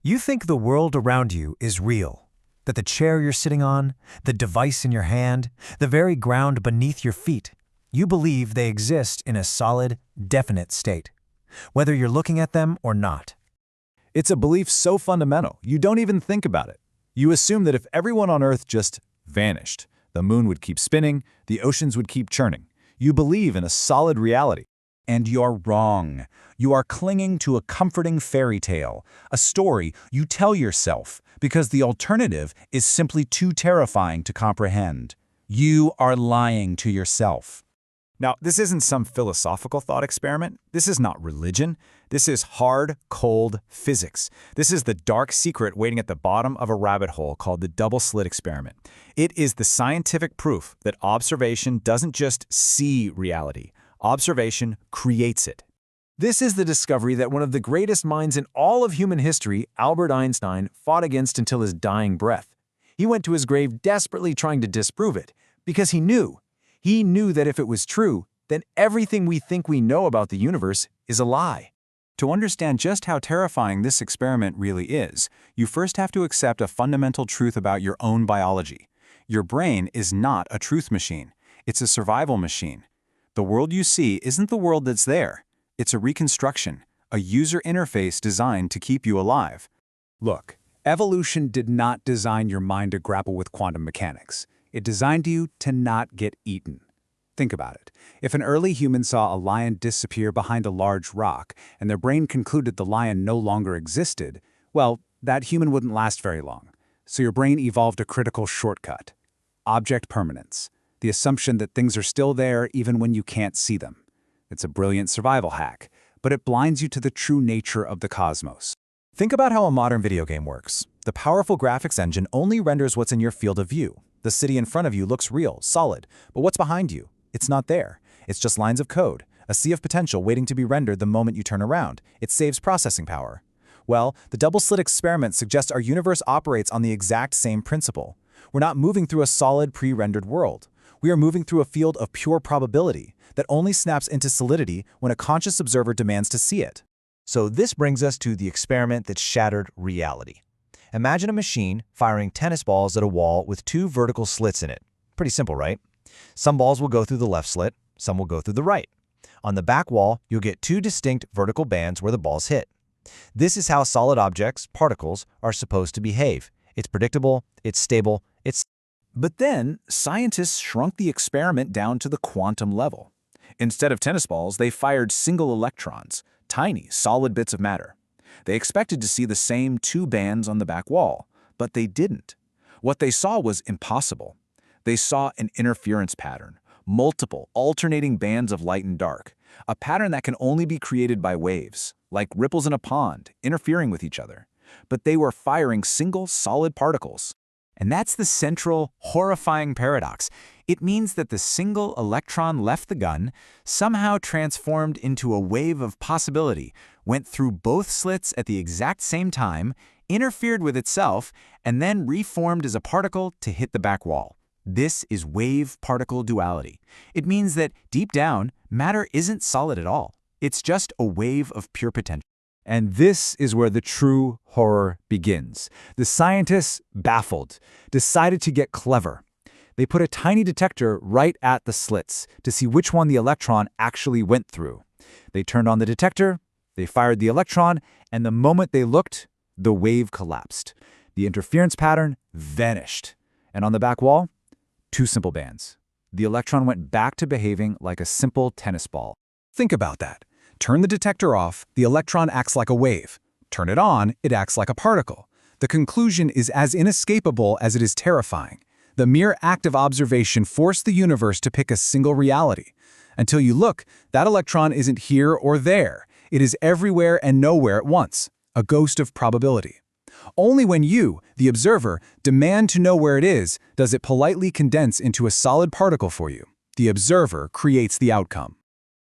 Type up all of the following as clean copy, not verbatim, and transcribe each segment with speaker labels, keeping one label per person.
Speaker 1: You think the world around you is real, that the chair you're sitting on, the device in your hand, the very ground beneath your feet, you believe they exist in a solid, definite state, whether you're looking at them or not.
Speaker 2: It's a belief so fundamental, you don't even think about it. You assume that if everyone on Earth just vanished, the moon would keep spinning, the oceans would keep churning. You believe in a solid reality. And you're wrong. You are clinging to a comforting fairy tale, a story you tell yourself because the alternative is simply too terrifying to comprehend. You are lying to yourself. Now, this isn't some philosophical thought experiment. This is not religion. This is hard, cold physics. This is the dark secret waiting at the bottom of a rabbit hole called the Double-Slit Experiment. It is the scientific proof that observation doesn't just see reality. Observation creates it. This is the discovery that one of the greatest minds in all of human history, Albert Einstein, fought against until his dying breath. He went to his grave desperately trying to disprove it, because he knew that if it was true, then everything we think we know about the universe is a lie. To understand just how terrifying this experiment really is, you first have to accept a fundamental truth about your own biology. Your brain is not a truth machine. It's a survival machine. The world you see isn't the world that's there. It's a reconstruction, a user interface designed to keep you alive. Look, evolution did not design your mind to grapple with quantum mechanics. It designed you to not get eaten. Think about it. If an early human saw a lion disappear behind a large rock and their brain concluded the lion no longer existed, well, that human wouldn't last very long. So your brain evolved a critical shortcut: object permanence. The assumption that things are still there even when you can't see them. It's a brilliant survival hack, but it blinds you to the true nature of the cosmos.
Speaker 3: Think about how a modern video game works. The powerful graphics engine only renders what's in your field of view. The city in front of you looks real, solid, but what's behind you? It's not there. It's just lines of code, a sea of potential waiting to be rendered the moment you turn around. It saves processing power. Well, the double-slit experiment suggests our universe operates on the exact same principle. We're not moving through a solid, pre-rendered world. We are moving through a field of pure probability that only snaps into solidity when a conscious observer demands to see it.
Speaker 1: So this brings us to the experiment that shattered reality. Imagine a machine firing tennis balls at a wall with two vertical slits in it. Pretty simple, right? Some balls will go through the left slit, some will go through the right. On the back wall, you'll get two distinct vertical bands where the balls hit. This is how solid objects, particles, are supposed to behave. It's predictable, it's stable, it's...
Speaker 2: But then, scientists shrunk the experiment down to the quantum level. Instead of tennis balls, they fired single electrons, tiny, solid bits of matter. They expected to see the same two bands on the back wall, but they didn't. What they saw was impossible. They saw an interference pattern, multiple, alternating bands of light and dark, a pattern that can only be created by waves, like ripples in a pond, interfering with each other. But they were firing single, solid particles. And that's the central, horrifying paradox. It means that the single electron left the gun, somehow transformed into a wave of possibility, went through both slits at the exact same time, interfered with itself, and then reformed as a particle to hit the back wall. This is wave-particle duality. It means that, deep down, matter isn't solid at all. It's just a wave of pure potential. And this is where the true horror begins. The scientists, baffled, decided to get clever. They put a tiny detector right at the slits to see which one the electron actually went through. They turned on the detector, they fired the electron, and the moment they looked, the wave collapsed. The interference pattern vanished. And on the back wall, two simple bands. The electron went back to behaving like a simple tennis ball. Think about that. Turn the detector off, the electron acts like a wave. Turn it on, it acts like a particle. The conclusion is as inescapable as it is terrifying. The mere act of observation forced the universe to pick a single reality. Until you look, that electron isn't here or there. It is everywhere and nowhere at once, a ghost of probability. Only when you, the observer, demand to know where it is, does it politely condense into a solid particle for you. The observer creates the outcome.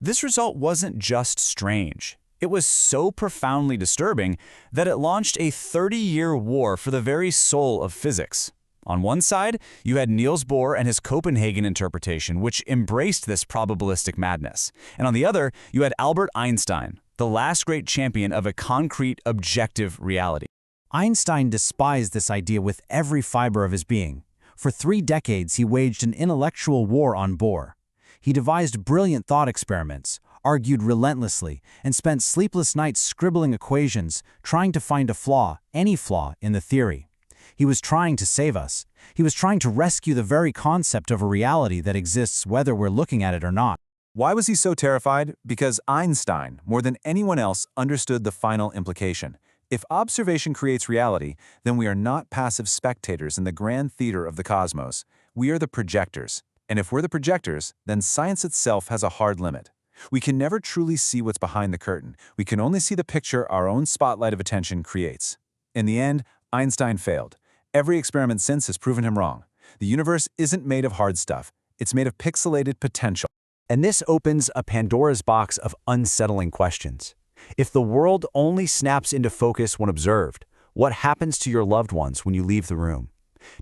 Speaker 3: This result wasn't just strange. It was so profoundly disturbing that it launched a 30-year war for the very soul of physics. On one side, you had Niels Bohr and his Copenhagen interpretation, which embraced this probabilistic madness. And on the other, you had Albert Einstein, the last great champion of a concrete, objective reality. Einstein despised this idea with every fiber of his being. For 3 decades, he waged an intellectual war on Bohr. He devised brilliant thought experiments, argued relentlessly, and spent sleepless nights scribbling equations, trying to find a flaw, any flaw, in the theory. He was trying to save us. He was trying to rescue the very concept of a reality that exists whether we're looking at it or not.
Speaker 2: Why was he so terrified? Because Einstein, more than anyone else, understood the final implication. If observation creates reality, then we are not passive spectators in the grand theater of the cosmos. We are the projectors. And if we're the projectors, then science itself has a hard limit. We can never truly see what's behind the curtain. We can only see the picture our own spotlight of attention creates. In the end, Einstein failed. Every experiment since has proven him wrong. The universe isn't made of hard stuff. It's made of pixelated potential.
Speaker 1: And this opens a Pandora's box of unsettling questions. If the world only snaps into focus when observed, what happens to your loved ones when you leave the room?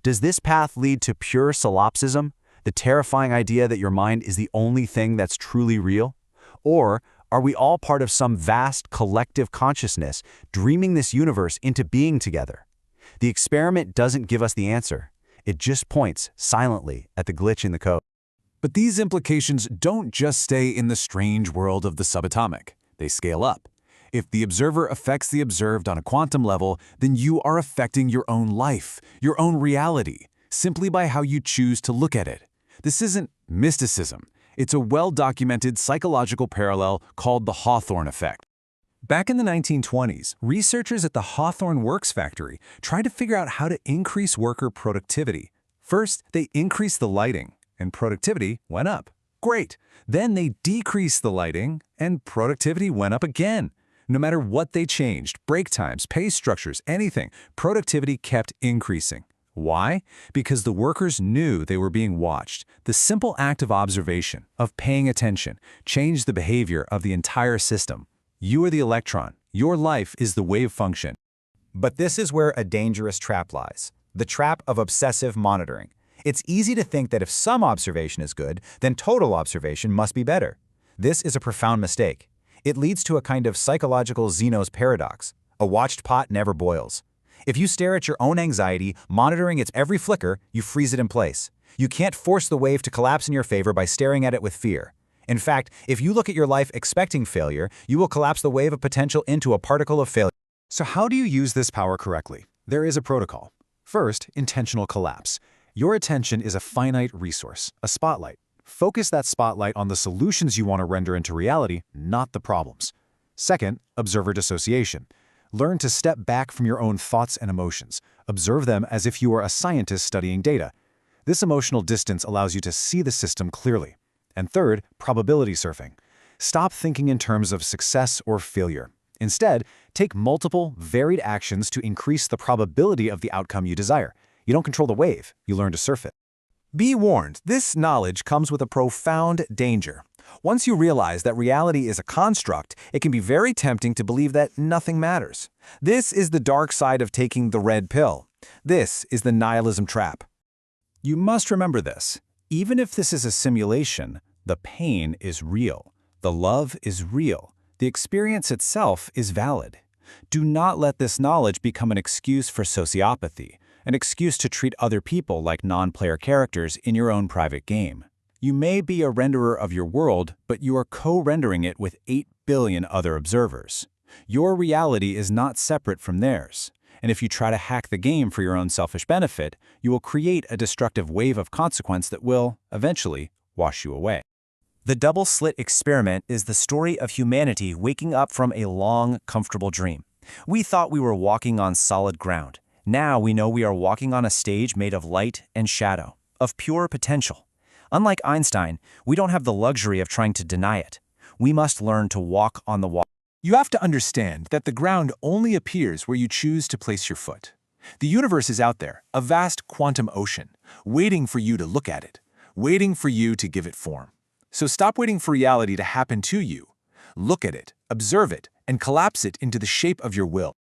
Speaker 1: Does this path lead to pure solipsism, the terrifying idea that your mind is the only thing that's truly real? Or are we all part of some vast collective consciousness dreaming this universe into being together? The experiment doesn't give us the answer. It just points silently at the glitch in the code.
Speaker 2: But these implications don't just stay in the strange world of the subatomic. They scale up. If the observer affects the observed on a quantum level, then you are affecting your own life, your own reality, simply by how you choose to look at it. This isn't mysticism. It's a well-documented psychological parallel called the Hawthorne Effect. Back in the 1920s, researchers at the Hawthorne Works factory tried to figure out how to increase worker productivity. First, they increased the lighting, and productivity went up. Great! Then they decreased the lighting, and productivity went up again. No matter what they changed, break times, pay structures, anything, productivity kept increasing. Why? Because the workers knew they were being watched. The simple act of observation, of paying attention, changed the behavior of the entire system. You are the electron. Your life is the wave function.
Speaker 1: But this is where a dangerous trap lies, the trap of obsessive monitoring. It's easy to think that if some observation is good, then total observation must be better. This is a profound mistake. It leads to a kind of psychological Zeno's paradox. A watched pot never boils. If you stare at your own anxiety, monitoring its every flicker, you freeze it in place. You can't force the wave to collapse in your favor by staring at it with fear. In fact, if you look at your life expecting failure, you will collapse the wave of potential into a particle of failure.
Speaker 3: So how do you use this power correctly? There is a protocol. First, intentional collapse. Your attention is a finite resource, a spotlight. Focus that spotlight on the solutions you want to render into reality, not the problems. Second, observer dissociation. Learn to step back from your own thoughts and emotions. Observe them as if you were a scientist studying data. This emotional distance allows you to see the system clearly. And third, probability surfing. Stop thinking in terms of success or failure. Instead, take multiple, varied actions to increase the probability of the outcome you desire. You don't control the wave, you learn to surf it. Be warned, this knowledge comes with a profound danger. Once you realize that reality is a construct, it can be very tempting to believe that nothing matters. This is the dark side of taking the red pill. This is the nihilism trap. You must remember this. Even if this is a simulation, the pain is real. The love is real. The experience itself is valid. Do not let this knowledge become an excuse for sociopathy, an excuse to treat other people like non-player characters in your own private game. You may be a renderer of your world, but you are co-rendering it with 8 billion other observers. Your reality is not separate from theirs. And if you try to hack the game for your own selfish benefit, you will create a destructive wave of consequence that will, eventually, wash you away.
Speaker 4: The Double-Slit Experiment is the story of humanity waking up from a long, comfortable dream. We thought we were walking on solid ground. Now we know we are walking on a stage made of light and shadow, of pure potential. Unlike Einstein, we don't have the luxury of trying to deny it. We must learn to walk on the water.
Speaker 2: You have to understand that the ground only appears where you choose to place your foot. The universe is out there, a vast quantum ocean, waiting for you to look at it, waiting for you to give it form. So stop waiting for reality to happen to you. Look at it, observe it, and collapse it into the shape of your will.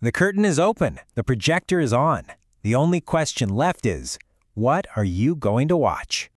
Speaker 4: The curtain is open. The projector is on. The only question left is, what are you going to watch?